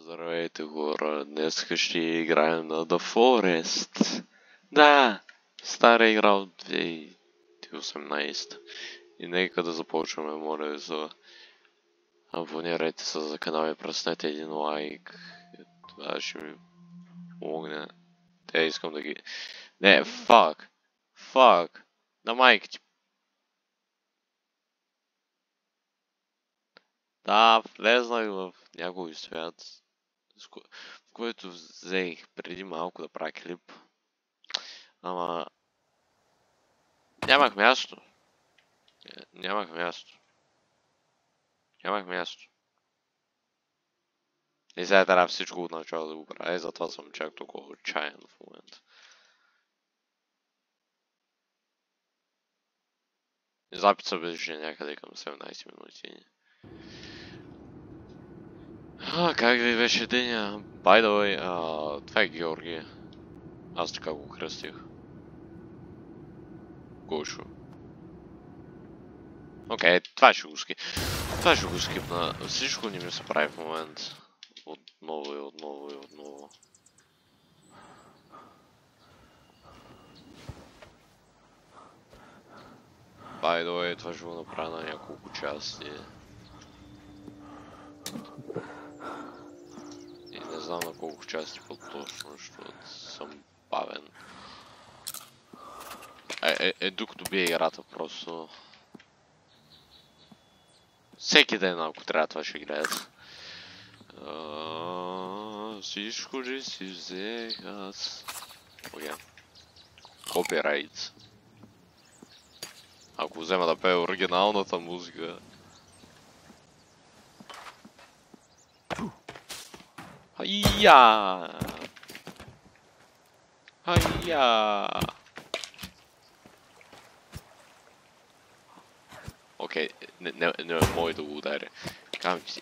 Здравейте хора, днес ще играем на The Forest. Да, стара игра от 2018. И нека да започваме, моля ви за... Абонирайте се за канала и пръснете един лайк. Това ще ми помогне. Те искам да ги... Не, фак! На майка ти. Да, влезнах в някой свят, в който взех преди малко да правя клип. Ама... Нямах място. Нямах място. И сега трябва всичко от начало да го правя. Затова съм чак толкова отчаян в момента. И записа беше някъде към 17 минути. Как ви беше деня? By the way, това е Георги. Аз така го кръстих. Гошо. Окей, това ще го скипна. Всичко не ми се прави в момента. Отново. By the way, това ще го направя на няколко части. И не знам на колко части по-точно, защото съм бавен. Докато бие играта просто... Всеки ден, ако трябва, това ще гледат. Всичко ли си взех аз? Окей. Копирайт. Ако взема да пее оригиналната музика... Хайя! Окей, не мой да го ударя. Казвам ти си.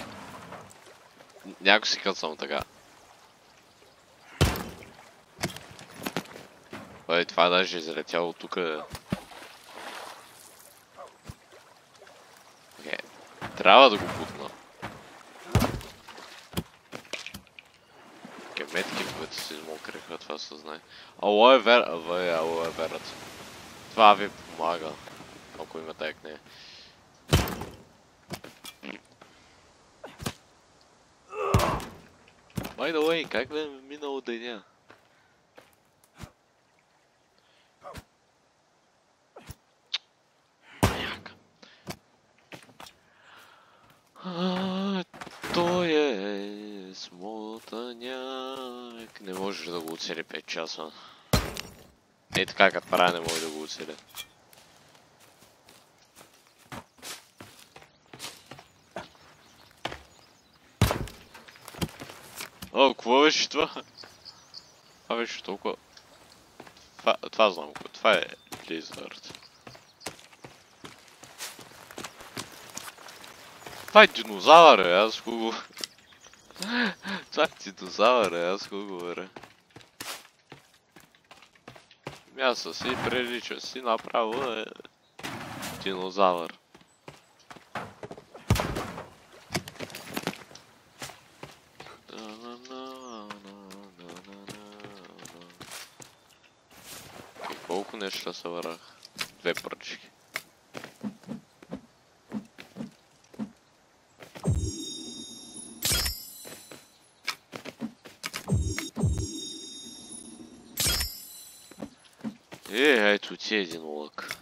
Някой си къцам така. Това даже излетяло тука. Окей, трябва да го бутна. Окей, метки, които се измокриха, това се знае. Алоe верата. Това ви помага, ако имате акне. By the way, как бе минало деня? Той е смотаняк. Не можеш да го оцели 5 часа. Ей така, като правя, не може да го оцеля. Какво беше това? Това беше толкова... Това знам, това е Blizzard. Това е динозавър, аз го... Това е динозавър, аз го говоря. Мясо си прилича си направо е... Динозавър. Колко нещо събрах? 2 пръчки. Ето ти един лък.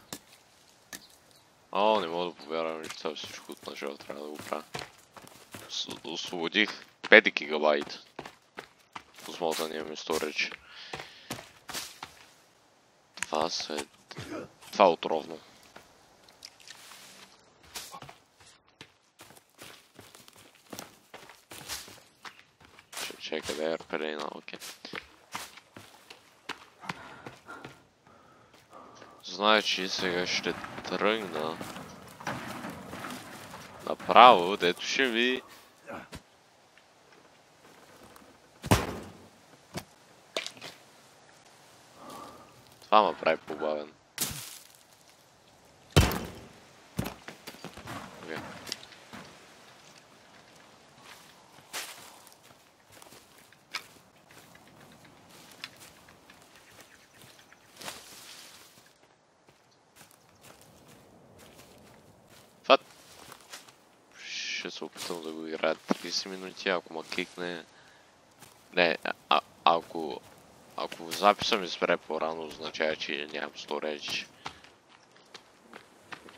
Не мога да повярвам, че това всичко от начало трябва да го правя. Освободих 5 гигабайт. Посмотрения ми сторидж. Това е отровно. Чекай да е арпелейна, окей. Значи сега ще тръгна направо, дето ще ви... Това ме прави побавен. ще се опитам да го играя 30 минути, ако ма кикне... Не, ако записа ми спре по-рано, означава, че нямам storage.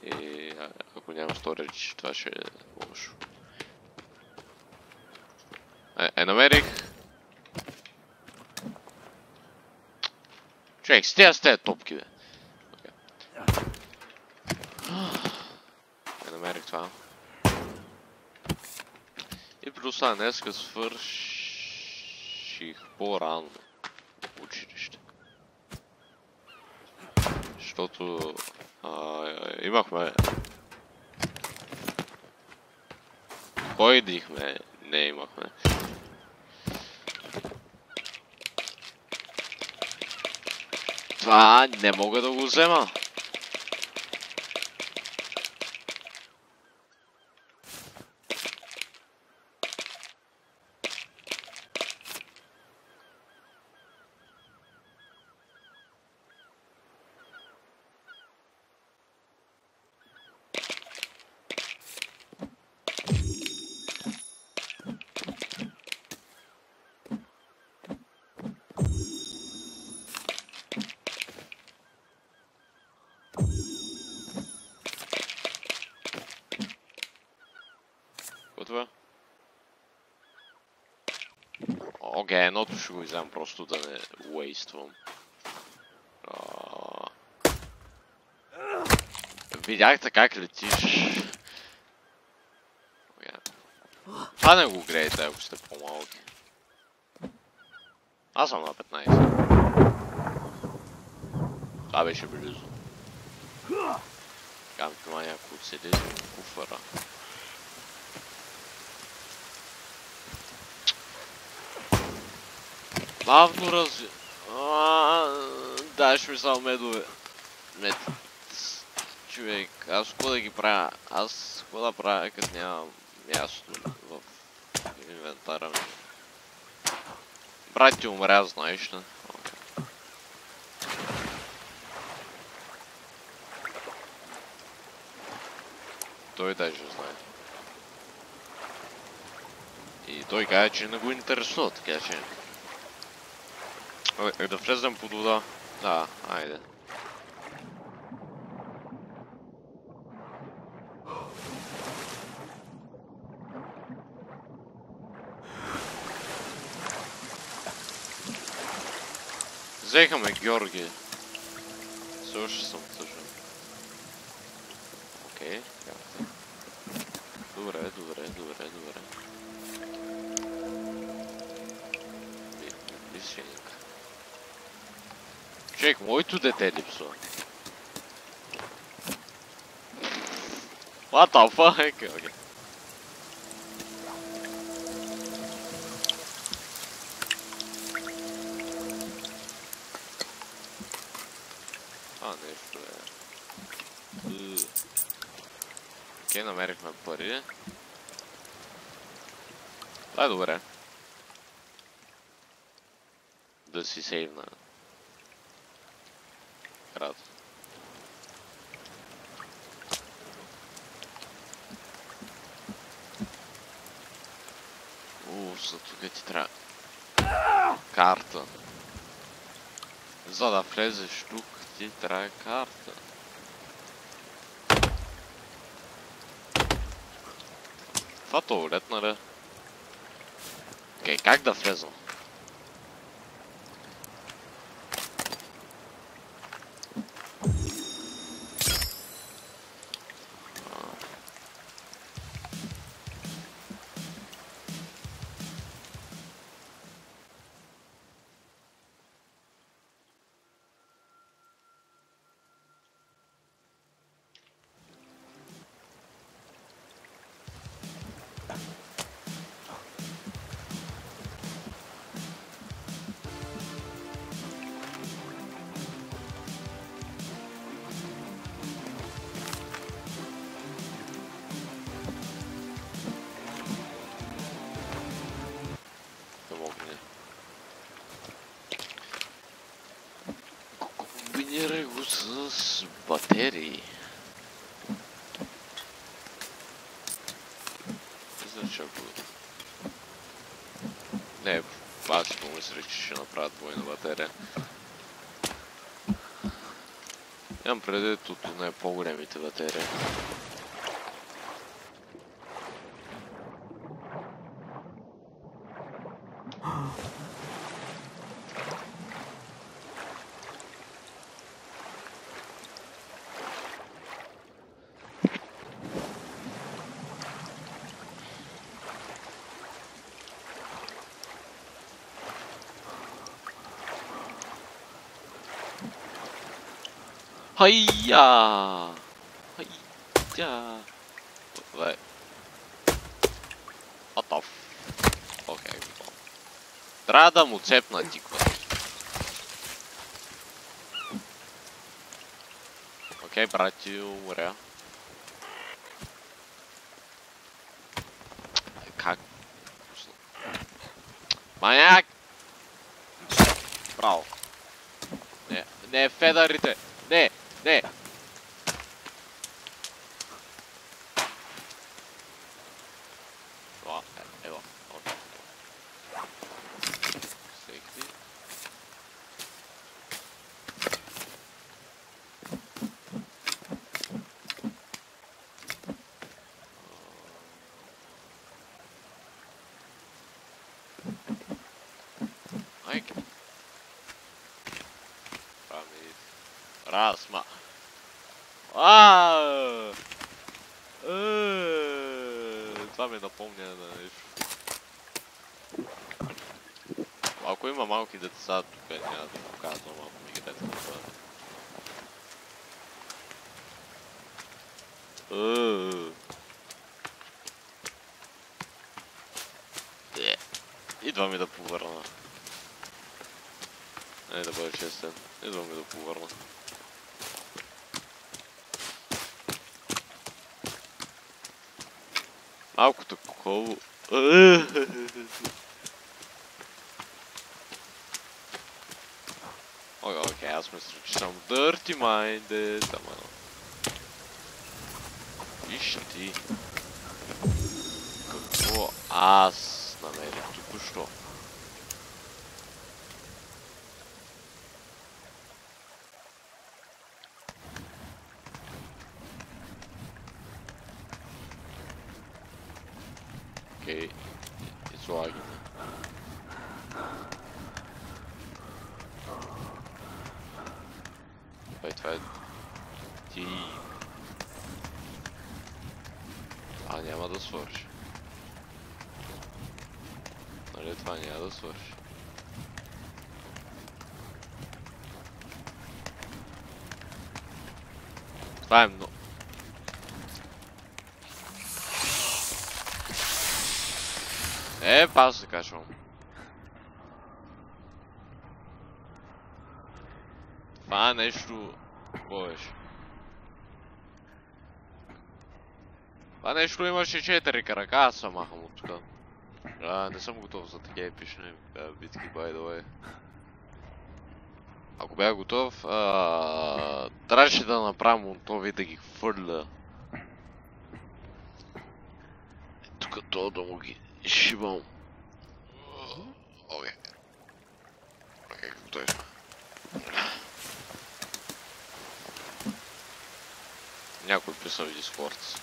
И ако нямам storage, това ще е лошо. Намерих! Човек, с тези топки, бе. Намерих това. И плюс това днеска свърших по-рано училище. Защото имахме... Ходихме, не имахме. Това не мога да го взема. Окей, едното ще го вземам просто да не уействам. Видяхте как летиш. Това не го грейте, ако сте по-малки. Аз съм на 15. Това беше близо. Така ми това някой отседи в куфара. Бавно разви... Даш ми само медове. Мед... Човек, аз какво да ги правя? Аз какво да правя, като нямам място в инвентара ми? Брат ти умря, знаеш ли? Той даже знае. И той каза, че не го интересува, така че... Да влезем под вода. Да, айде. Взеха ме Георги. Все още съм тъжен. Окей, както. Добре. Висеника. Човек, моето дете липсва. What the fuck? Okay. Нещо е. Окей, намерихме пари. Това е добре. Да си сейвна. Рад. За тук ти трябва карта. За да влезеш тук ти трябва карта. Това туалет, нали? Окей, как да влезам? Комбинирай го с батерии. Не, аз си помислих, че ще направят двойна батерия. Имам предвид от не по-големите батерии. Хайя! Хайя! Wait. What the f... Окей, трябва да му цепна тиква. Окей, брати, умря. Как? Маняк! Браво. Не, федарите! Не! Ево, окей. Секни. Майка. Разма. Това ми напомня на нещо. Ако има малки деца, тук няма да показвам, ако ми игрете на това. Идва ми да повърна. Не да бъде честен. Идва ми да повърна. Малко такова. Окей, аз мисля, че съм dirty minded, ама... Виж ти... Какво аз намерих току-що? Окей, излагаме. Това е... Ти... няма да свърши. Нали, това няма да свърши. Това е много... Пак се качвам. Това е нещо... Какво беше? Това нещо имаше 4 крака, аз съм махам от тук. Не съм готов за такива епични битки, by the way. Ако бях готов, трябваше да направя монтови да ги хвърля. Тук това да му ги шибам. Окей. Окей, готови сме. Някой писал в Discord.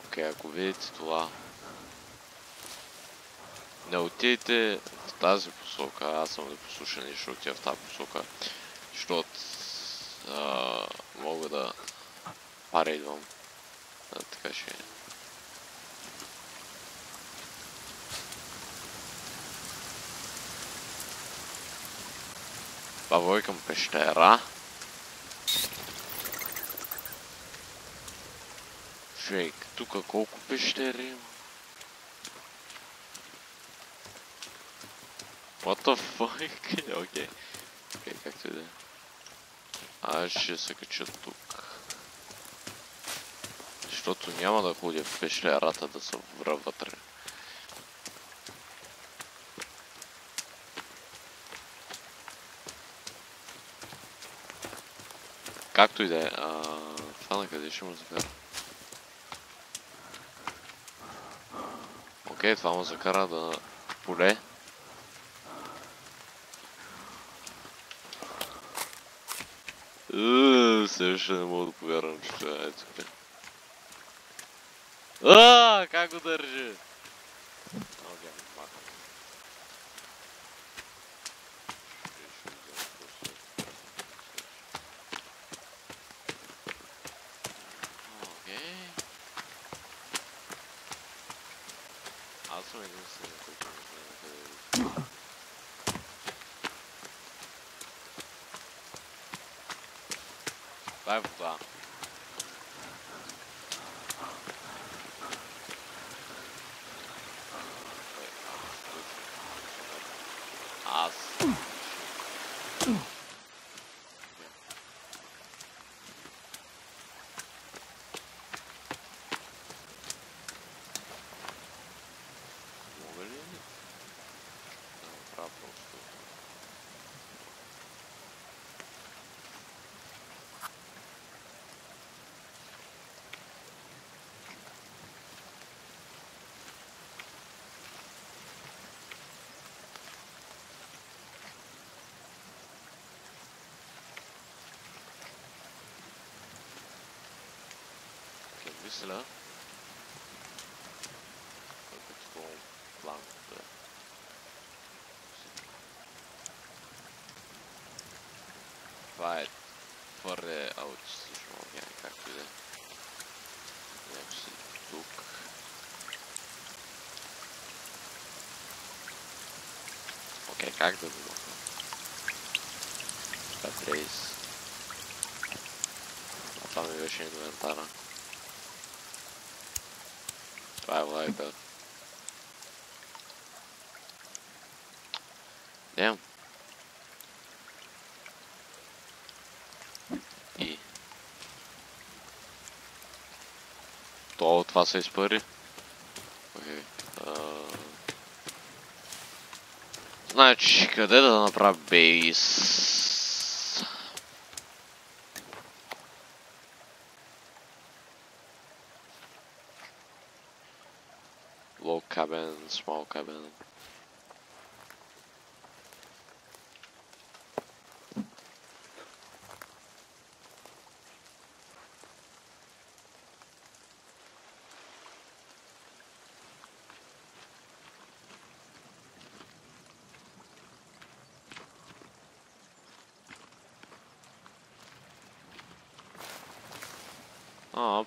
Окей, ако видите това, не отидете в тази посока, аз съм непослушен и ще отида в тази посока, защото мога да парейдвам. Така ще е. Бавой към пещера. Човек, тук колко пещери има? What the fuck? Окей, както и да е. Аз ще се кача тук. Защото няма да ходя в пещерата да се вра вътре. Както и да е. Това на къде ще му закара? Окей, това му закара да поле. Все ще не мога да повярвам, че това е тук. Как го държи? Окей, махам. Окей. Аз съм единствено, който не знае къде е. Това е вода. Аз. Мога ли да направя просто? Мисля, като план да това е твърде аутистично, както и да е. Някакси тук. Окей, как да го махна? Това е трейс. А това ми беше инвентара. Това е лайка. Damn. И... Това се изпари. Окей. Значи, къде да направя бейс? Low cabin, small cabin.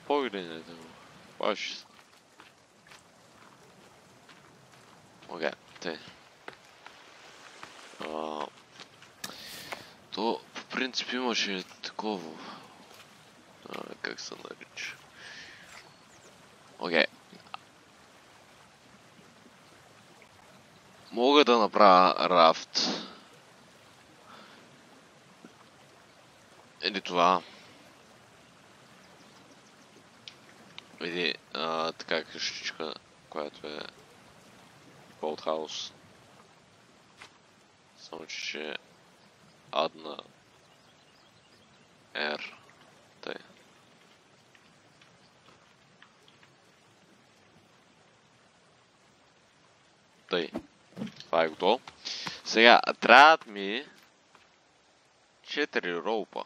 Погледнете го. Баш. Окей, те. То по принцип имаше такова. Как се нарича? Окей. Мога да направя рафт. Или това. Или така къщичка, която е Болтхаус. Само че адна R. Тъй. Тъй. Това е готово. Сега, трябват ми 4 роупа.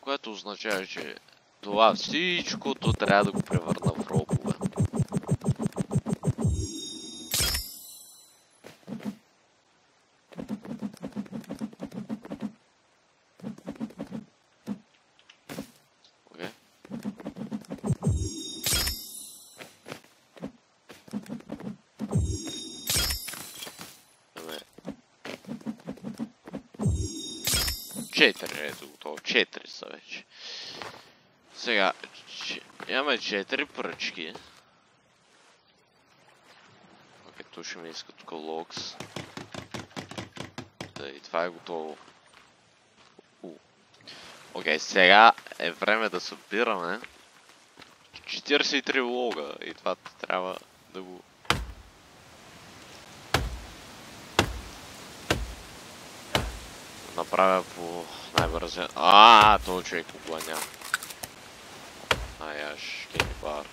Което означава, че това всичкото трябва да го превърна в роупове. Ето готово. 4 са вече. Сега, имаме 4 пръчки. Окей, тук ще ми иска тук локс. Да, и това е готово. Окей, сега е време да събираме 43 лога и това трябва да го... направя по най-бързия. Този човек го няма. Аш, кенибар.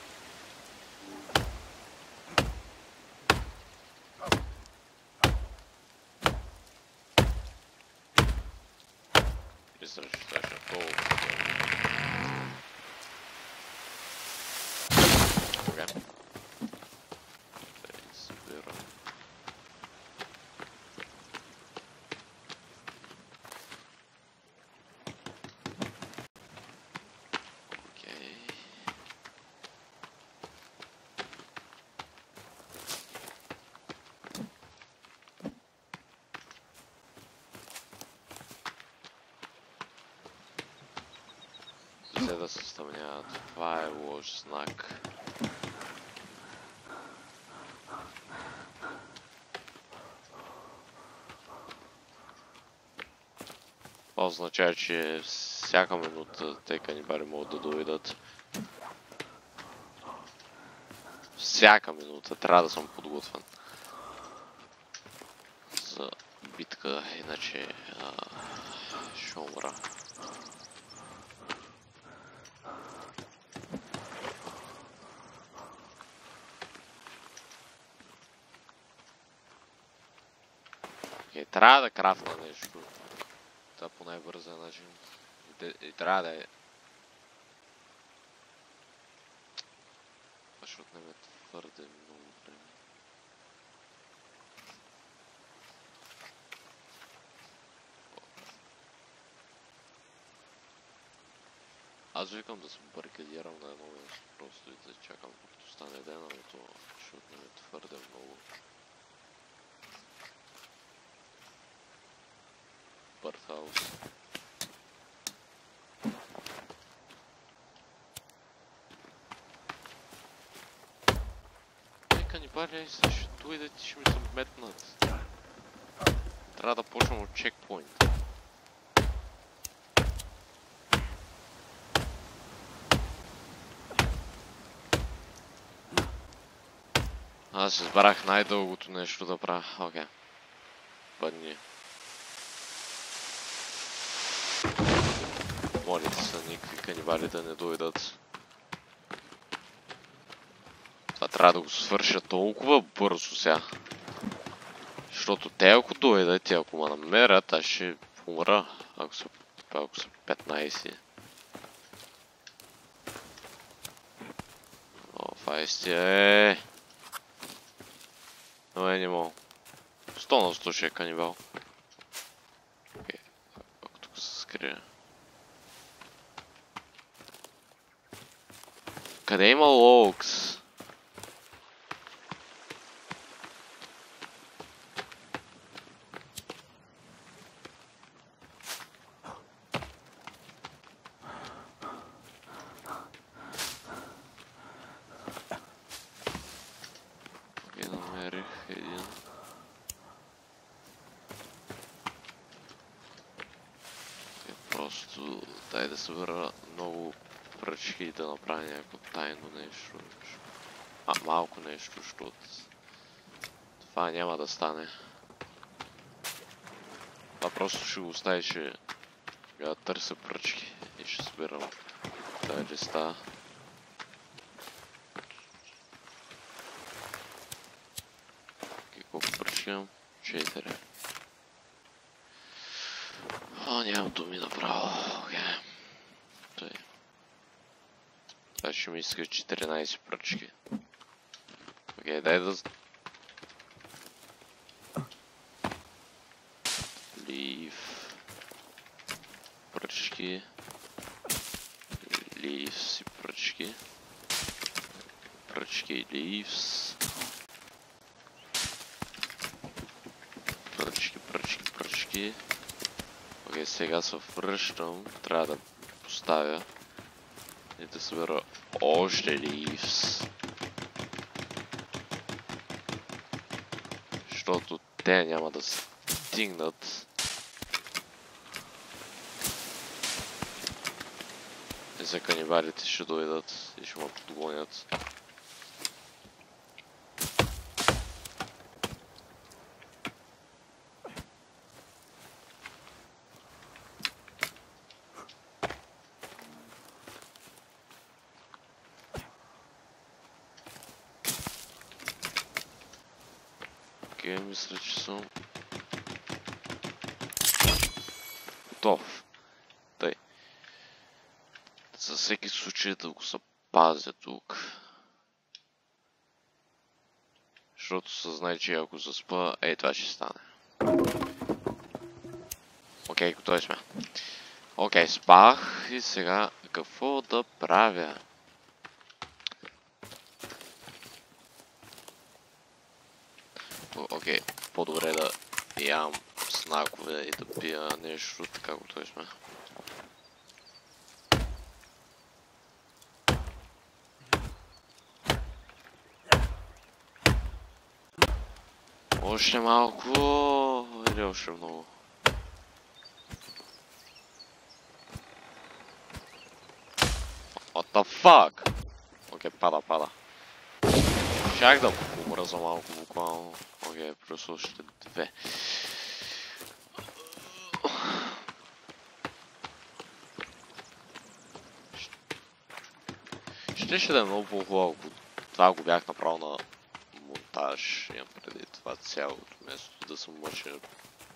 Мисля, че това ще е толкова. Окей. Да избирам. Окей. За да се стъмняват. Това е лош знак. Това означава, че всяка минута те канибали могат да дойдат. Всяка минута трябва да съм подготвен за битка, иначе ще умра. Трябва да крафна нещо. Това по най-бързия начин. И трябва да е... Това ще отнеме твърде много време. Аз викам да се барикадирам на едно място, просто и да чакам докато стане ден, но то ще отнеме твърде много. Бъртхаус. Канибали, ще дойдат и ще ми се метнат. Трябва да почнем от чекпоинт. Аз избрах най-дългото нещо да правя. Окей. Бъдни. Молите се никакви канибали да не дойдат. Това трябва да го свърша толкова бързо сега. Защото те ако дойдат и ако ме намерят, аз ще умра. Ако са 15. О, файсти е. Но не мога. 100 на 100 ще е канибал. Окей. Ако тук се скрия. Къде има лоукс? Намерих един. Просто дай да събера много пръчки и да направя някакво тайно нещо. Малко нещо, защото това няма да стане. Това просто ще го остави, че да търся пръчки и ще събирам тази листа. Колко пръчки имам? 4. Нямам думи направо. Окей. Това ще ми иска 14 пръчки. Окей, дай да... Лив. Пръчки. Ливс и пръчки. Пръчки и ливс. Пръчки. Окей, сега се връщам. Трябва да поставя и да събера още ливс. Защото те няма да стигнат. И за канибалите ще дойдат и ще ме подгонят. Окей, мисля, че съм готов. Тъй. За всеки случай да го запазя тук. Защото се знае, че ако заспа, това ще стане. Окей, готови сме. Окей, спах и сега какво да правя? Окей, по-добре да ям снакове и да пия нещо, така готови сме. Още малко или още много? What the fuck? Окей, пада. Щях да умра за малко буквално. Окей, плюс още 2. Щеше да е много по-хубаво, ако това го бях направил на монтаж. Имам преди това цялото место да съм мъчен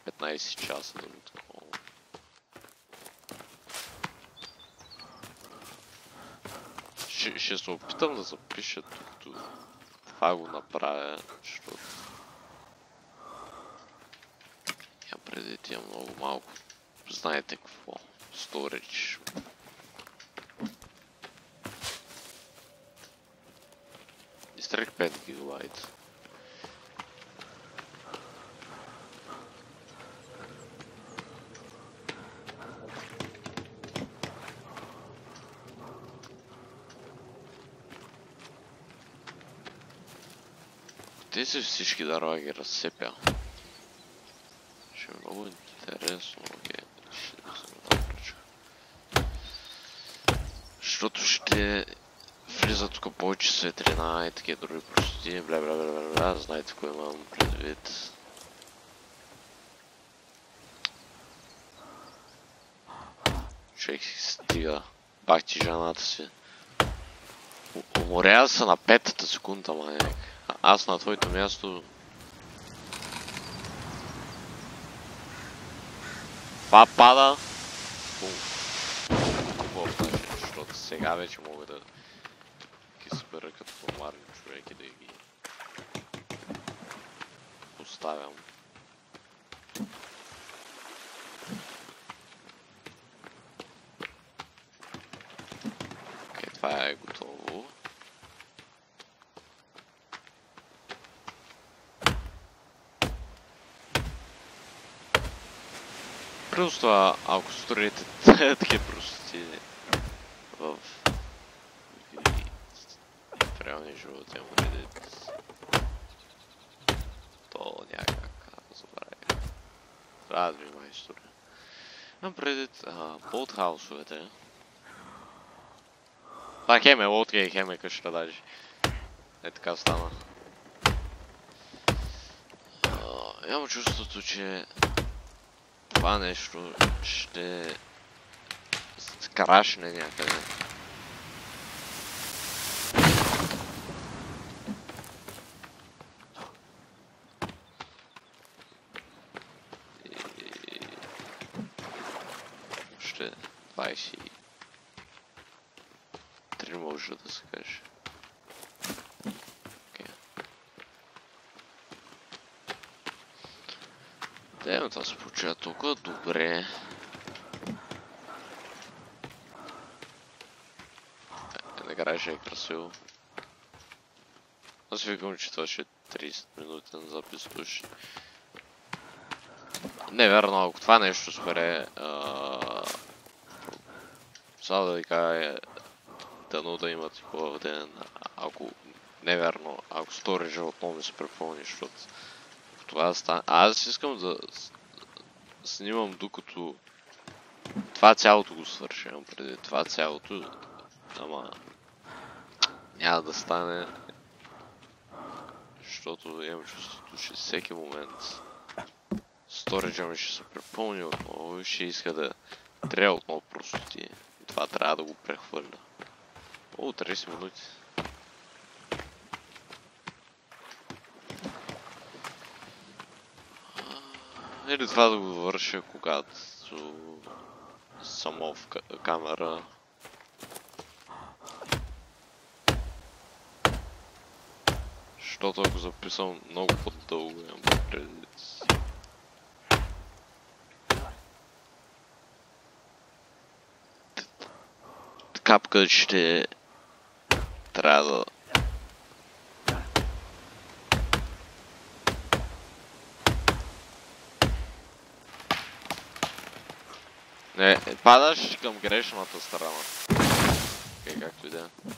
15 часа да ми такова. Ще се опитам да запиша докато това го направя, защото я преди тия много малко. Знаете какво? Storage. Изтрек 5 гигабайт. Тези всички дърва ги разсепя. Ще е много интересно, окей. Ще се напреча. Защото ще влиза тук повече светлина и такива други простоти, бля, знаете кое имам предвид. Човек стига, бах ти жената си. Уморя се на 5-та секунда, маняк. Аз на твоето място... Това пада. Хубав начин, защото сега вече мога да ги събера като нормален човек и да ги поставям. Окей, това е готово. Плюс това, ако строите такива простоти в реалния живот, имам предвид, то някак забравя. Трябва да ми има история. Имам предвид болтхаусовете. Това хем е лодка и хем е къща даже. Е така стана. Имам чувството, че това нещо ще крашне някъде. И... Още 23 може да се каже. Да, това се получава толкова добре. Накрая ще е красиво. Аз викам, че това ще е 30 минутен запис точно. Не, верно, ако това нещо спре... Сега да ви кажа, дано да имате хубав ден. Ако... Не, верно, ако сториджа отново ми се препълни, защото... Това стане... Аз искам да снимам докато това цялото го свършим преди това цялото, ама няма да стане, защото имам чувството, че всеки момент сториджа ми ще се препълни отново и ще иска да трябва отново простоти и това трябва да го прехвърля. О, 30 минути. Или това да го върша, когато само в камера. Защото ако записвам много по-дълго, имам предвид. Капка ще трябва да... Не, падаш към грешната страна. Окей, както и да е.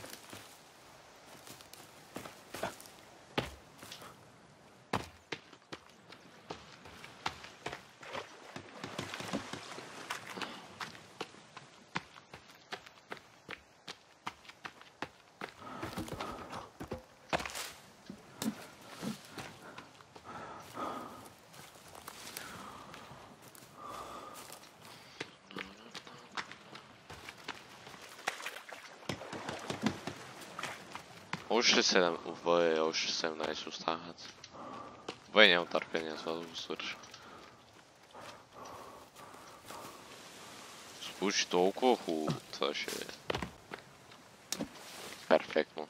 Още 7, още 17 остават. Нямам търпение това да го свърша. Се получи толкова хубаво, това ще е перфектно.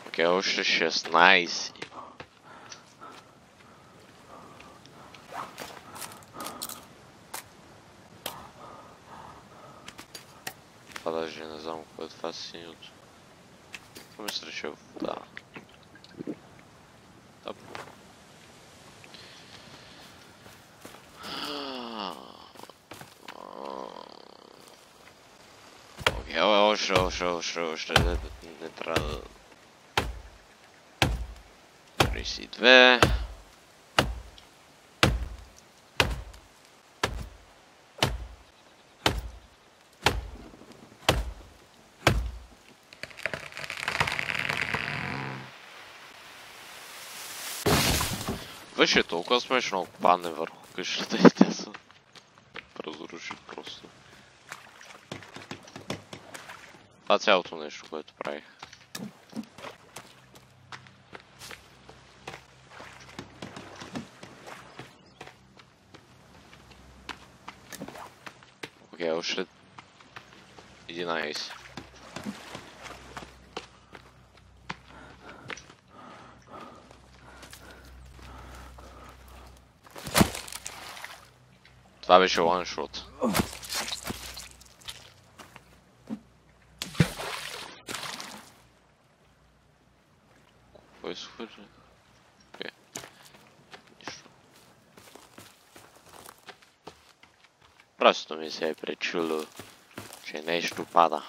Окей, още 16. Това даже не знам какво е това синьото. Мисля, че е вода. Окей, още не трябва да... 32. Беше е толкова смешно, ако падне върху къщата и тя се разруши просто. Това цялото нещо, което правих. Окей, още 11. Това беше one-shot. Какво е схвърля? Окей. Нищо. Просто ми се е пречуло, че нещо пада.